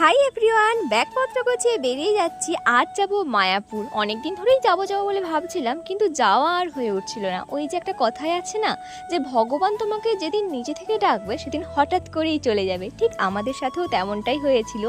Hi everyone, ব্যাগপত্র গুছিয়ে বেরিয়ে যাচ্ছি। আজ যাব মায়াপুর। অনেকদিন ধরেই যাবো বলে ভাবছিলাম, কিন্তু যাওয়া আর হয়ে উঠছিল না। ওই যে একটা কথাই আছে না, যে ভগবান তোমাকে যেদিন নিজে থেকে ডাকবে সেদিন হঠাৎ করেই চলে যাবে। ঠিক আমাদের সাথেও তেমনটাই হয়েছিল।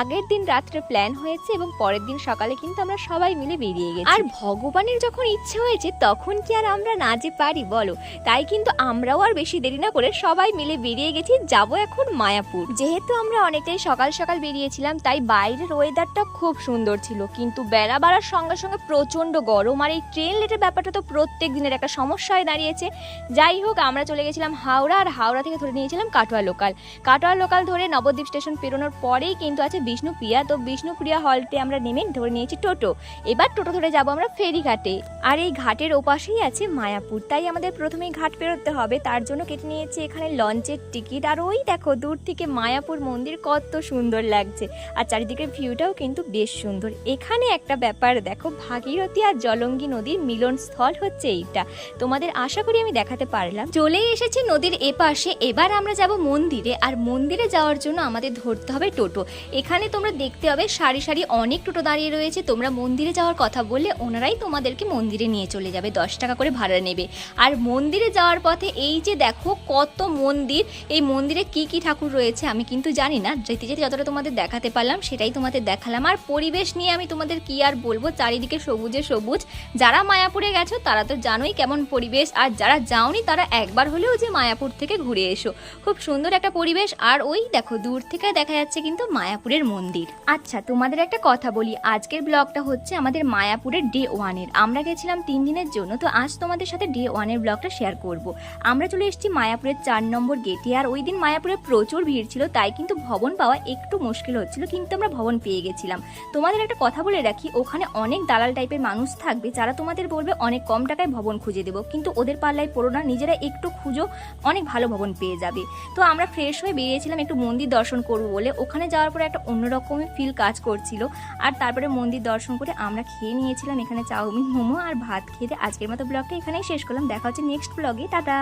আগের দিন রাত্রে প্ল্যান হয়েছে এবং পরের দিন সকালে কিন্তু আমরা সবাই মিলে বেরিয়ে গেছি। আর ভগবানের যখন ইচ্ছে হয়েছে তখন কি আর আমরা না যে পারি বলো? তাই কিন্তু আমরাও আর বেশি দেরি না করে সবাই মিলে বেরিয়ে গেছি। যাবো এখন মায়াপুর। যেহেতু আমরা অনেকটাই সকাল সকাল বেরিয়েছিলাম, তাই বাইরের ওয়েদারটা খুব সুন্দর ছিল, কিন্তু বেলা বাড়ার সঙ্গে সঙ্গে প্রচণ্ড গরম। আর এই ট্রেন লেটের ব্যাপারটা তো প্রত্যেক দিনের একটা সমস্যা হয়ে দাঁড়িয়েছে। যাই হোক, আমরা চলে গেছিলাম হাওড়া, আর হাওড়া থেকে ধরে নিয়েছিলাম কাটোয়া লোকাল। কাটোয়া লোকাল ধরে নবদ্বীপ স্টেশন পেরোনোর পরেই কিন্তু আছে বিষ্ণুপ্রিয়া। তো বিষ্ণুপ্রিয়া হলটে আমরা নেমে ধরে নিয়েছি টোটো। এবার টোটো ধরে যাবো আমরা ফেরিঘাটে। আর এই ঘাটের ওপাশেই আছে মায়াপুর, তাই আমাদের প্রথমেই ঘাট পেরোতে হবে। তার জন্য কেটে নিয়েছি এখানে লঞ্চের টিকিট। আর ওই দেখো দূর থেকে মায়াপুর মন্দির কত সুন্দর লাগছে, আর চারিদিকের ভিউটাও কিন্তু বেশ সুন্দর। এখানে একটা ব্যাপার দেখো, ভাগীরথী আর জলঙ্গি নদীর মিলন স্থল হচ্ছে এইটা। তোমাদের আশা করি আমি দেখাতে পারলাম। চলে এসেছি নদীর এপাশে। এবার আমরা যাব মন্দিরে, আর মন্দিরে যাওয়ার জন্য আমাদের ধরতে হবে টোটো। এখানে তোমরা দেখতে হবে সারি সারি অনেক টোটো দাঁড়িয়ে রয়েছে। তোমরা মন্দিরে যাওয়ার কথা বললে ওনারাই তোমাদেরকে মন্দিরে নিয়ে চলে যাবে, 10 টাকা করে ভাড়া নেবে। আর মন্দিরে যাওয়ার পথে এই যে দেখো কত মন্দির, এই মন্দিরে কি কি ঠাকুর রয়েছে আমি কিন্তু জানি না। যেতে যেতে যতটা তোমাদের দেখাতে পারলাম সেটাই তোমাদের দেখালাম। আর পরিবেশ নিয়ে আমি তোমাদের কি আর বলবো, চারিদিকে সবুজে সবুজ। যারা মায়াপুরে গেছো তারা তো জানোই কেমন পরিবেশ, আর যারা যাওনি তারা একবার হলেও যে মায়াপুর থেকে ঘুরে এসো। খুব সুন্দর একটা পরিবেশ। আর ওই দেখো দূর থেকে দেখা যাচ্ছে কিন্তু মায়াপুরের মন্দির। আচ্ছা, তোমাদের একটা কথা বলি, আজকের ব্লগটা হচ্ছে আমাদের মায়াপুরের ডে 1-এর। আমরা গেছিলাম 3 দিনের জন্য, তো আজ তোমাদের সাথে ডে 1-এর ব্লগটা শেয়ার করব। আমরা চলে এসেছি মায়াপুরের 4 নম্বর গেটে। আর ওই দিন মায়াপুরে প্রচুর ভিড় ছিল, তাই কিন্তু ভবন পাওয়া একটু মুশকিল হচ্ছিল, কিন্তু আমরা ভবন পেয়ে গেছিলাম। তোমাদের একটা কথা বলে রাখি, ওখানে অনেক দালাল টাইপের মানুষ থাকবে যারা তোমাদের বলবে অনেক কম টাকায় ভবন খুঁজে দেবো, কিন্তু ওদের পাল্লায় পড়ো না, নিজেরা একটু খুঁজো, অনেক ভালো ভবন পেয়ে যাবে। তো আমরা ফ্রেশ হয়ে বেরিয়েছিলাম একটু মন্দির দর্শন করবো বলে। ওখানে যাওয়ার পরে একটা অন্যরকমের ফিল কাজ করছিল। আর তারপরে মন্দির দর্শন করে আমরা খেয়ে নিয়েছিলাম এখানে চাউমিন, মোমো আর ভাত। খেতে আজকের মতো ব্লগটা এখানেই শেষ করলাম। দেখা হচ্ছে নেক্সট ব্লগে। টাটা।